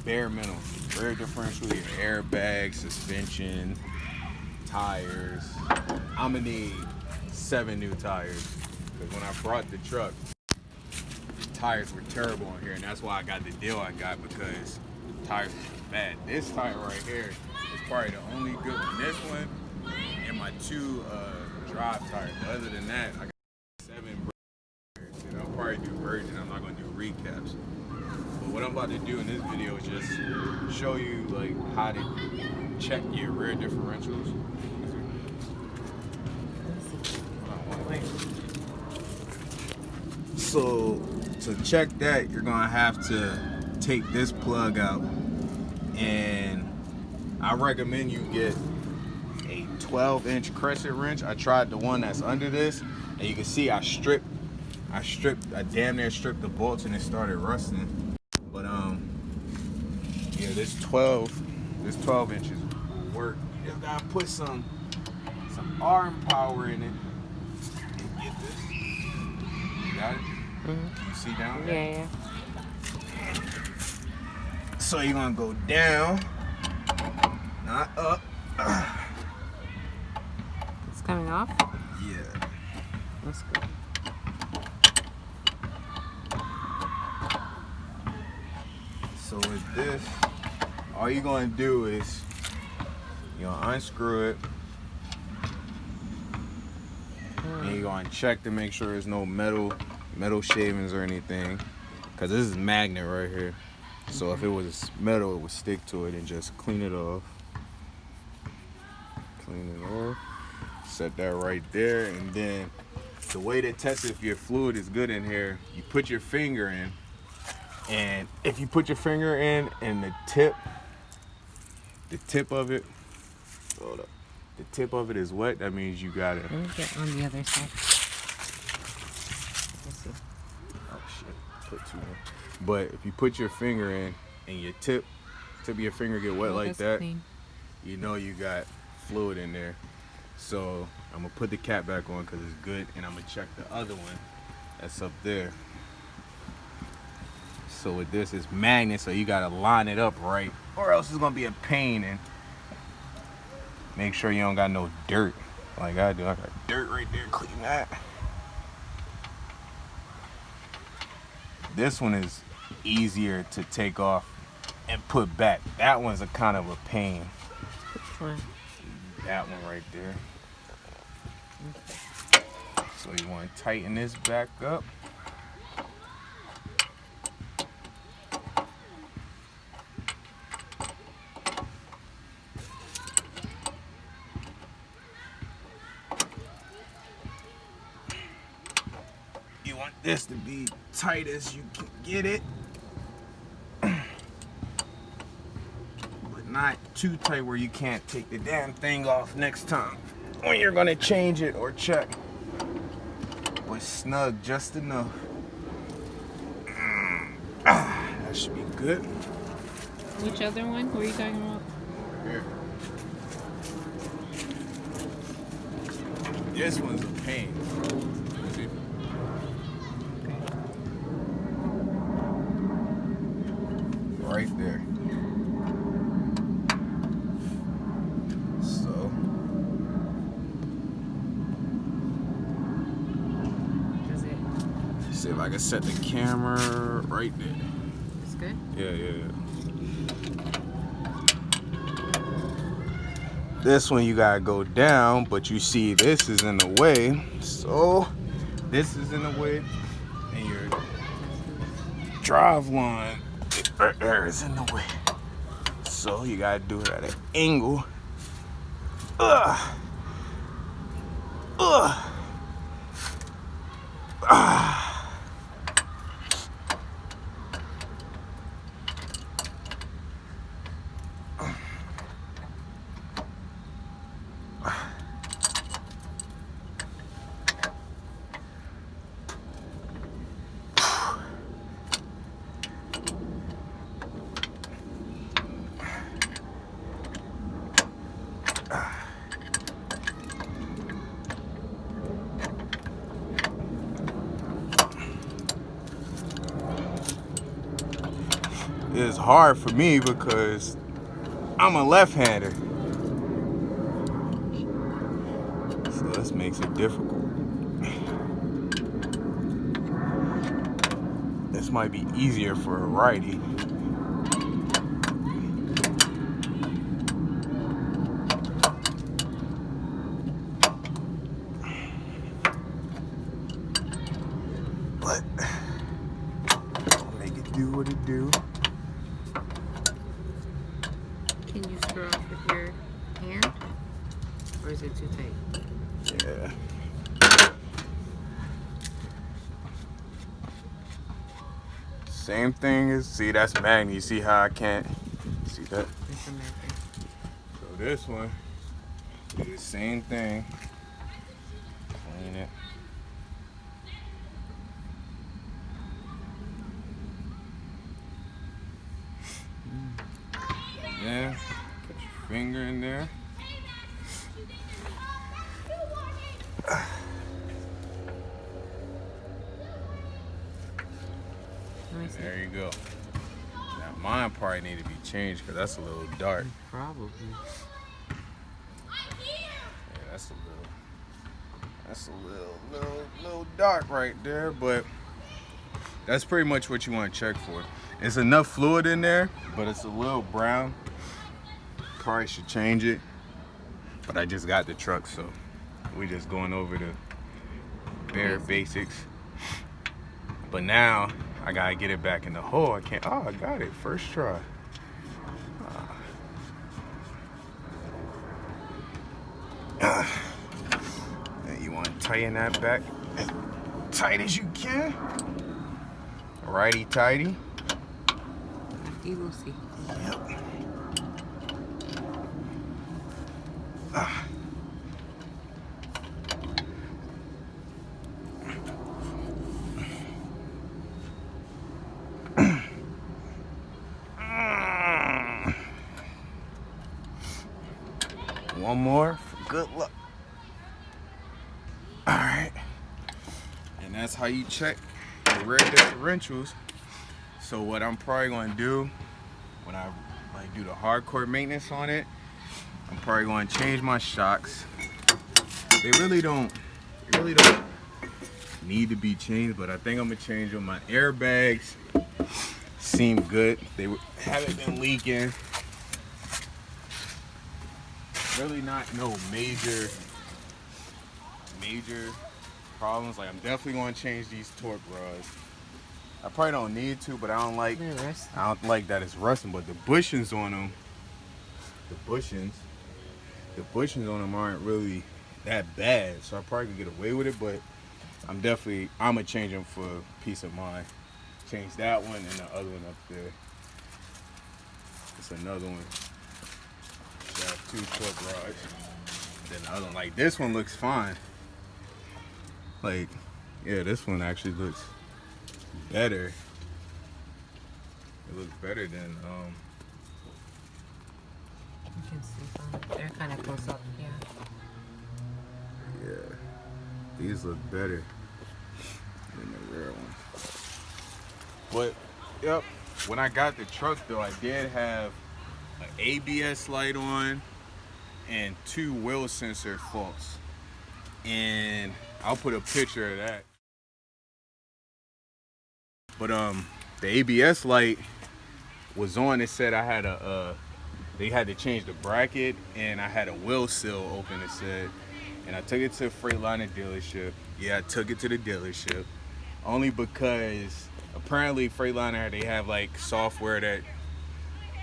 bare minimum. Rear differential, your airbag, suspension, tires. I'm gonna need 7 new tires. Because when I brought the truck, the tires were terrible on here, and that's why I got the deal I got, because tires were bad. This tire right here is probably the only good one. This one and my 2 drive tires. But other than that, I got 7 tires. And I'll probably do virgin. I'm not gonna do recaps. But what I'm about to do in this video is just show you like how to check your rear differentials. So to check that, you're gonna have to take this plug out, and I recommend you get a 12-inch crescent wrench. I tried the one that's under this, and you can see I damn near stripped the bolts, and it started rusting. But yeah, this 12 inches will work. You just gotta put some arm power in it and get this. You got it? Mm-hmm. You see down there? Yeah. So you're gonna go down, not up. It's coming off? Yeah. That's good. So with this, all you're gonna do is you're gonna unscrew it, and you're gonna check to make sure there's no metal shavings or anything, because this is magnet right here. So if it was metal, it would stick to it, and just clean it off. Clean it off. Set that right there, and then the way to test if your fluid is good in here, you put your finger in, and if you put your finger in and the tip of it, hold up, the tip of it is wet, that means you got it. Let me get on the other side. Let's see. Oh shit, put 2 in. But if you put your finger in and your tip of your finger get wet like that, clean. You know you got fluid in there. So I'm gonna put the cap back on because it's good, and I'm gonna check the other one that's up there. So with this, it's magnet, so you gotta line it up right, or else it's gonna be a pain. And make sure you don't got no dirt like I do. I got dirt right there. Clean that. This one is easier to take off and put back. That one's a kind of a pain. Which one? That one right there. Okay. So you want to tighten this back up. You want this to be tight as you can get it, but not too tight where you can't take the damn thing off next time when you're gonna change it or check. But snug just enough. That should be good. Which other one were you talking about? Here. This one's a pain. See? Right there. So. Does it? See if I can set the camera right there. It's good? Yeah. This one you gotta go down, but you see this is in the way. So this is in the way, and your drive line right there is in the way. So you gotta do it at an angle. is hard for me because I'm a left-hander. So this makes it difficult. This might be easier for a righty. But I'll make it do what it do. Can you screw off with your hand? Or is it too tight? Yeah. Same thing as, see, that's magnet. You see how I can't, see that? It's a magnet. So this one, do the same thing. Clean it. Yeah, put your finger in there. Let me see. There you go. Now mine probably need to be changed because that's a little dark. Probably. Yeah, that's a little dark right there, but that's pretty much what you want to check for. It's enough fluid in there, but it's a little brown. Probably should change it, but I just got the truck, so we just going over the bare basics. But now I gotta get it back in the hole. I can't. Oh, I got it first try. And you want to tighten that back as tight as you can. Righty tighty. You will see. Yep. One more for good luck. All right. And that's how you check the rear differentials. So what I'm probably going to do when I do the hardcore maintenance on it, I'm probably going to change my shocks. They really don't need to be changed, but I think I'm going to change them. My airbags seem good. They haven't been leaking. Really not no major problems. Like, I'm definitely going to change these torque rods. I probably don't need to, but I don't like that it's rusting. But the bushings on them, on them aren't really that bad, so I probably could get away with it. But I'm gonna change them for peace of mind. Change that one and the other one up there. It's another one. I have 2 torque rods. Then the other one, like this one looks fine. Like, yeah, this one actually looks better. It looks better than You can see them. They're kind of close up, yeah. yeah. These look better than the rear ones. But yep, when I got the truck though, I did have an ABS light on and 2 wheel sensor faults. And I'll put a picture of that. But the ABS light was on. It said I had they had to change the bracket, and I had a wheel seal open, it said. And I took it to a Freightliner dealership. Yeah, I took it to the dealership. Only because apparently Freightliner, they have like software that,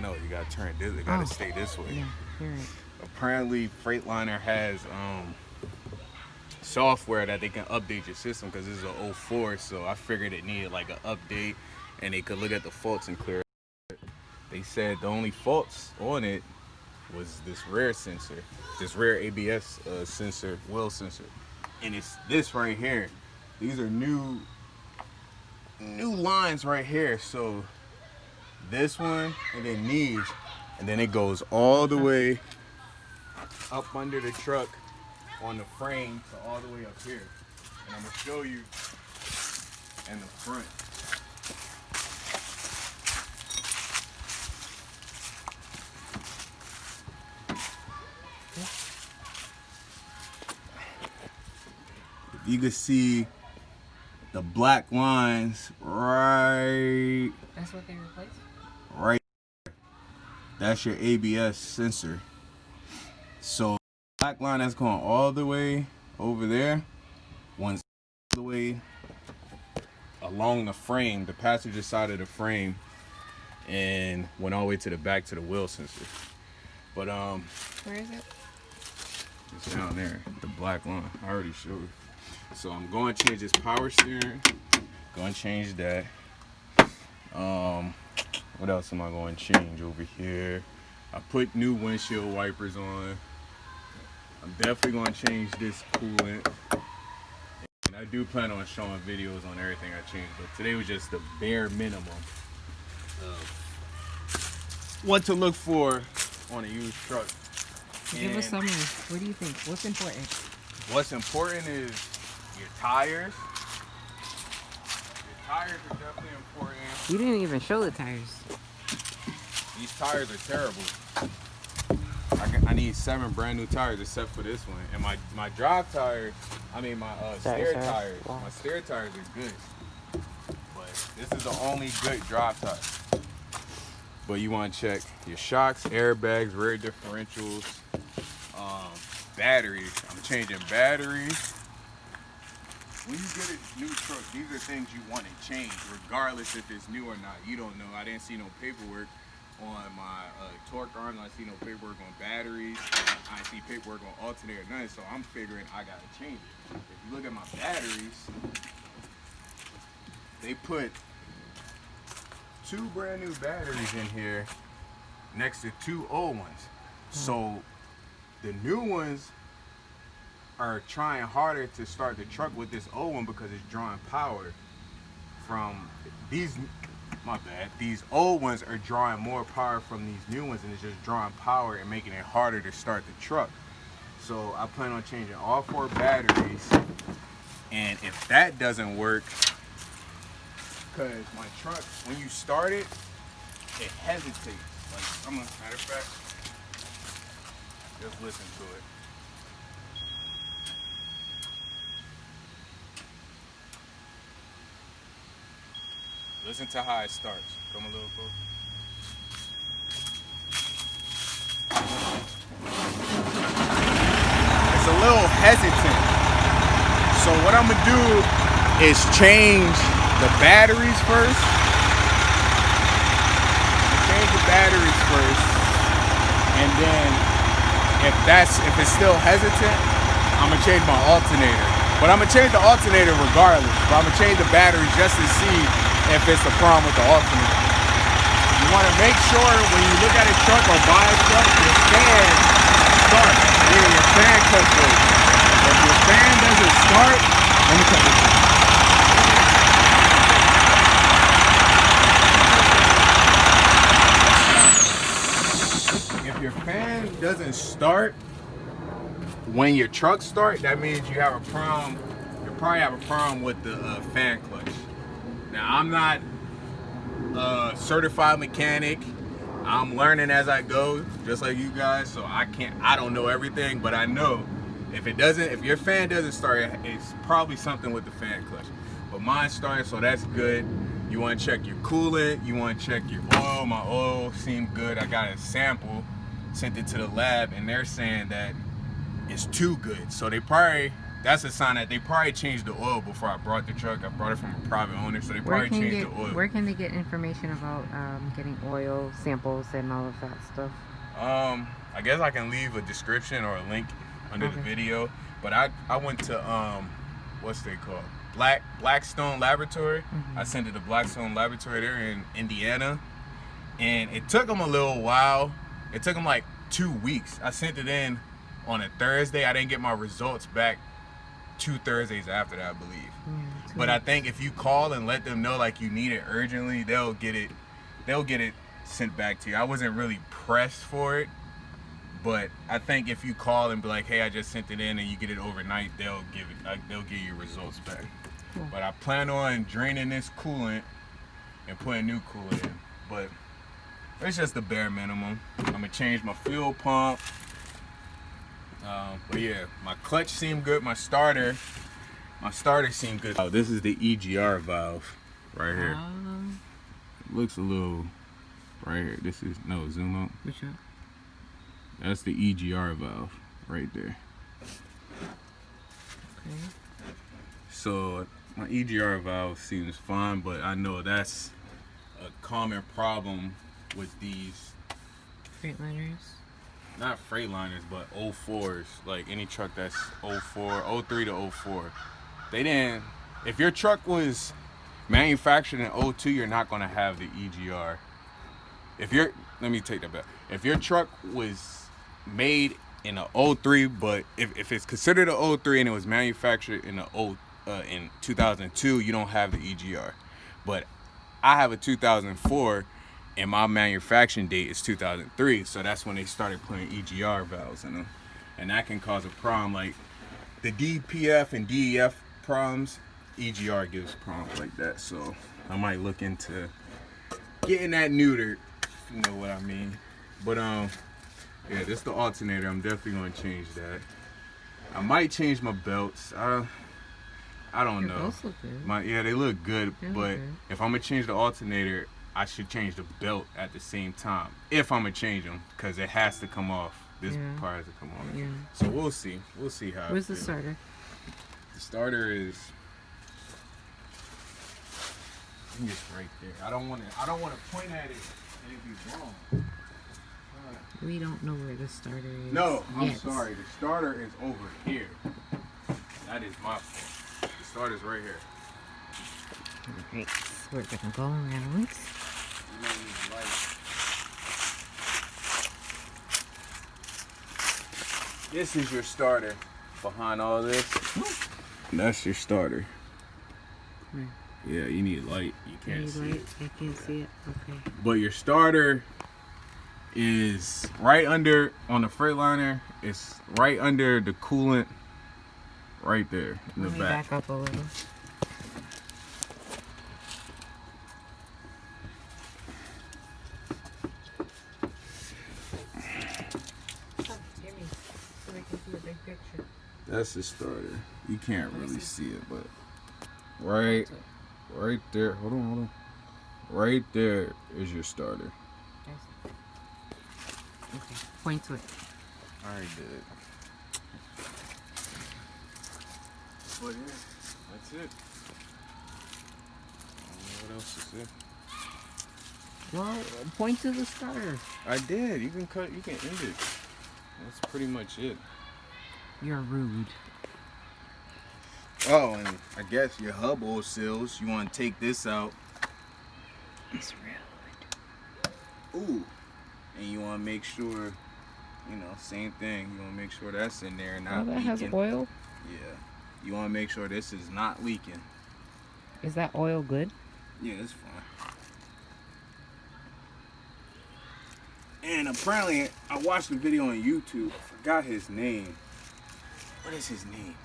no, you gotta turn this, it gotta stay this way. Yeah, you're right. Apparently Freightliner has software that they can update your system because this is an 04, so I figured it needed like an update and they could look at the faults and clear it. They said the only faults on it was this rear sensor, this rear ABS sensor, wheel sensor, and it's this right here. These are new lines right here. So this one and then these, and then it goes all the way up under the truck on the frame to all the way up here. And I'm gonna show you in the front. you can see the black lines right. That's what they replaced? Right. That's your ABS sensor. So black line that's going all the way over there, one's all the way along the frame, the passenger side of the frame, and went all the way to the back to the wheel sensor. But where is it? it's down there, the black line. I already showed you. So I'm going to change this power steering. Going to change that. What else am I going to change over here? I put new windshield wipers on. I'm definitely going to change this coolant. And I do plan on showing videos on everything I changed, but today was just the bare minimum of what to look for on a used truck. Give us some. What do you think? What's important? What's important is your tires. Your tires are definitely important. You didn't even show the tires. These tires are terrible. I need 7 brand new tires except for this one. And my drive tires, my stair tires. Wow. My stair tires are good. But this is the only good drive tire. But you want to check your shocks, airbags, rear differentials, batteries. I'm changing batteries. When you get a new truck, these are things you want to change, regardless if it's new or not. You don't know. I didn't see no paperwork on my torque arms. I see no paperwork on batteries. I see paperwork on alternator, none. So I'm figuring I gotta change it. If you look at my batteries, they put 2 brand new batteries in here next to 2 old ones. So the new ones are trying harder to start the truck with this old one because it's drawing power from these. My bad. These old ones are drawing more power from these new ones, and it's just drawing power and making it harder to start the truck. So I plan on changing all 4 batteries, and if that doesn't work, because my truck, when you start it, it hesitates. Like, matter of fact, just listen to it. Listen to how it starts. Come a little closer. It's a little hesitant. So what I'm gonna do is change the batteries first. And then if it's still hesitant, I'm gonna change my alternator. But I'm gonna change the alternator regardless. But I'm gonna change the batteries just to see if it's a problem with the alternator. You want to make sure when you look at a truck or buy a truck, your fan starts. Yeah, your fan cuts over. If your fan doesn't start, let me cut this off. If your fan doesn't start when your truck starts, that means you have a problem. You probably have a problem with the fan clutch. Now, I'm not a certified mechanic. I'm learning as I go, just like you guys. So I don't know everything, but I know if your fan doesn't start, it's probably something with the fan clutch. But mine started, so that's good. You want to check your coolant. You want to check your oil. My oil seemed good. I got a sample, sent it to the lab, and they're saying that it's too good. So that's a sign that they probably changed the oil before I brought the truck. I brought it from a private owner, so they probably changed the oil. Where can they get information about getting oil samples and all of that stuff? I guess I can leave a description or a link under the video. But I went to what's they called? Blackstone Laboratory. Mm-hmm. I sent it to Blackstone Laboratory. They're in Indiana, and it took them a little while. It took them like 2 weeks. I sent it in on a Thursday. I didn't get my results back 2 Thursdays after that, I believe. But I think if you call and let them know like you need it urgently, they'll get it sent back to you. I wasn't really pressed for it, but I think if you call and be like, hey, I just sent it in, and you get it overnight, they'll give you results back. Cool. But I plan on draining this coolant and putting new coolant in. But it's just the bare minimum. I'm gonna change my fuel pump. But yeah, my clutch seemed good. My starter My starter seemed good. Oh, this is the EGR valve right here. It looks a little right here. This is no zoom out. Which one? That's the EGR valve right there. Okay. So my EGR valve seems fine, but I know that's a common problem with these Freightliners. not Freightliners, but 04s. Like any truck that's 04, 03 to 04. They didn't. If your truck was manufactured in 02, you're not gonna have the EGR. Let me take that back. If your truck was made in a 03, but if it's considered a 03 and it was manufactured in in 2002, you don't have the EGR. But I have a 2004 and my manufacturing date is 2003, so that's when they started putting EGR valves in them, and that can cause a problem. Like the DPF and DEF problems, EGR gives problems like that. So I might look into getting that neutered, if you know what I mean. But yeah, this is the alternator. I'm definitely gonna change that. I might change my belts. I don't know. Belts look good. Yeah, they look good, They look but good. if I'm gonna change the alternator, I should change the belt at the same time. If I'm gonna change them, because it has to come off. This part has to come off. Yeah. So we'll see. We'll see how. Where's the starter? The starter is. I think it's right there. I don't want to point at it and it be wrong. We don't know where the starter is. No, I'm yet. sorry. The starter is over here. That is my fault. The starter's right here. Alright, we're gonna go around. You might need light. This is your starter. Behind all this, that's your starter. Right. Yeah, you need light. You can't see light? it. I can't see it. Okay. But your starter is right under, on the Freightliner, it's right under the coolant, right there in Let the me back. back up a little. Give me so we can see a big picture. That's the starter. You can't really see it, but right there. Hold on. Right there is your starter. Okay, point to it. I already did it. But yeah, that's it. I don't know what else is it. Well, point to the starter. I did. You can end it. That's pretty much it. You're rude. Oh, and I guess your hub oil seals, you want to take this out. It's rude. Ooh. And you want to make sure, same thing. You want to make sure that's in there and not Oh, that leaking. has oil? Yeah. You want to make sure this is not leaking. Is that oil good? Yeah, it's fine. And apparently, I watched the video on YouTube. I forgot his name. What is his name?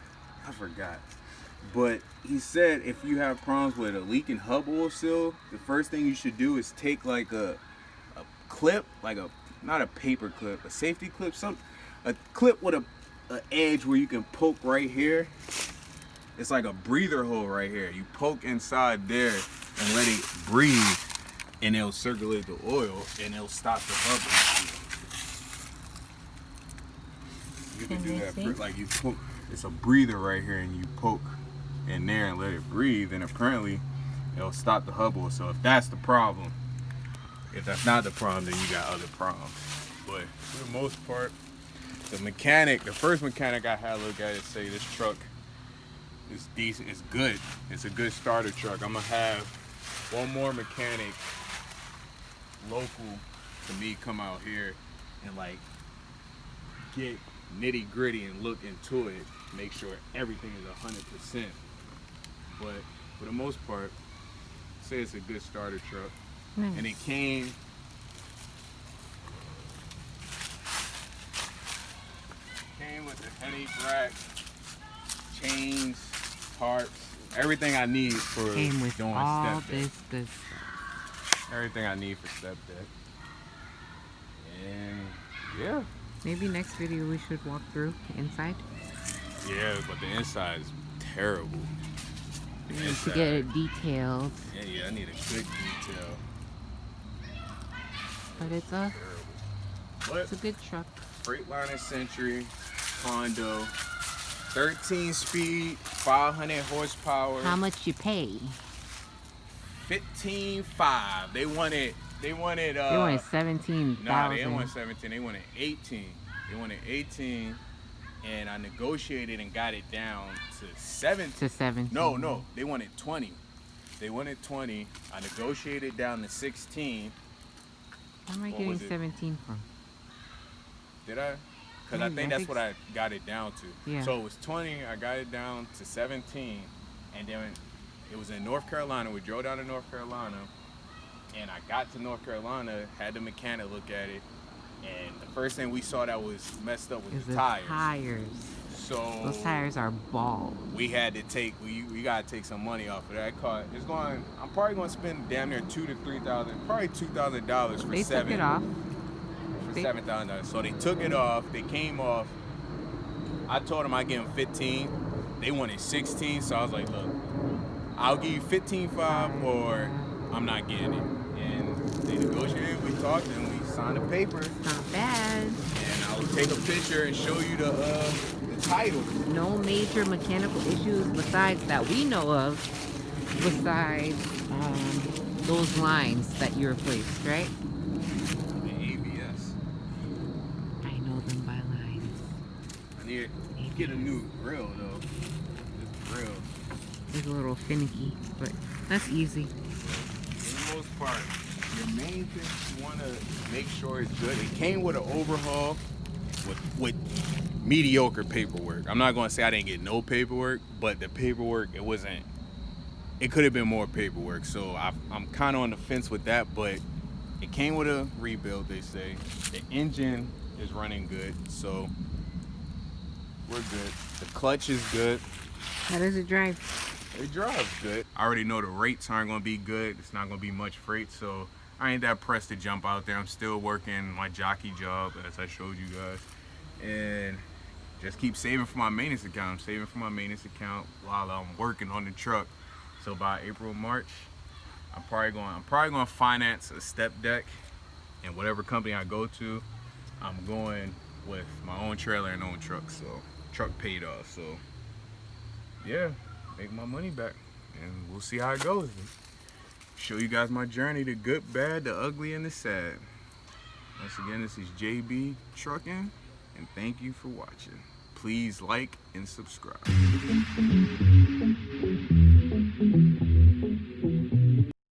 I forgot. But he said if you have problems with a leaking hub oil seal, the first thing you should do is take like a clip, like not a paper clip, a safety clip, a clip with a edge where you can poke right here. It's like a breather hole right here. You poke inside there and let it breathe, and it'll circulate the oil and it'll stop the hub. You can do that. Like you poke, it's a breather right here, and you poke in there and let it breathe, and apparently it'll stop the hub oil. So if that's the problem, if that's not the problem, then you got other problems. But for the most part, the first mechanic I had look at it say this truck is decent, it's good. It's a good starter truck. I'm gonna have one more mechanic local to me come out here and like get nitty gritty and look into it, make sure everything is 100%. But for the most part, say it's a good starter truck. Nice. And it came with the headache rack, chains, tarps, everything I need for Came with doing all step deck. this good stuff. Everything I need for step deck. And yeah. Maybe next video we should walk through inside. Yeah, but the inside is terrible. You need to get it detailed. Yeah, I need a good detail. But it's a good truck. Freightliner Century, Hondo, 13 speed, 500 horsepower. How much you pay? $15,500. They wanted 17,000. Nah, they didn't want 17. They wanted 18. They wanted 18, and I negotiated and got it down to 17. To 17. No, they wanted 20. They wanted 20. I negotiated down to 16. Where am I getting 17 from? Did I? Because I think that's what I got it down to. Yeah. So it was 20. I got it down to 17, and then it was in North Carolina. We drove down to North Carolina, and I got to North Carolina, had the mechanic look at it, and the first thing we saw that was messed up was the tires. So those tires are bald. We had to we gotta take some money off of that car. I'm probably gonna spend damn near $2,000 to $3,000, probably $2,000 for They took it off. For $7,000. So they took it off. They came off. I told them I'd give them 15. They wanted 16. So I was like, look, I'll give you 15,500 or I'm not getting it. And they negotiated. We talked and we signed a paper. Not bad. And I'll take a picture and show you the title. No major mechanical issues besides that we know of. Besides those lines that you replaced, right? The ABS. I know them by lines. I need to get a new grill though. This grill. It's a little finicky, but that's easy. For the most part, your main thing you want to make sure it's good. It came with an overhaul with mediocre paperwork. I'm not going to say I didn't get no paperwork, but the paperwork, it could have been more paperwork. So I'm kind of on the fence with that, but it came with a rebuild, they say. The engine is running good, so we're good. The clutch is good. How does it drive? It drives good. I already know the rates aren't going to be good. It's not going to be much freight, so I ain't that pressed to jump out there. I'm still working my jockey job, as I showed you guys. And just keep saving for my maintenance account. I'm saving for my maintenance account while I'm working on the truck. So by April, March, I'm probably going to finance a step deck, and whatever company I go to, I'm going with my own trailer and own truck. So truck paid off. So yeah, make my money back, and we'll see how it goes. Show you guys my journey, the good, bad, the ugly, and the sad. Once again, this is JB Trucking, and thank you for watching. Please like and subscribe.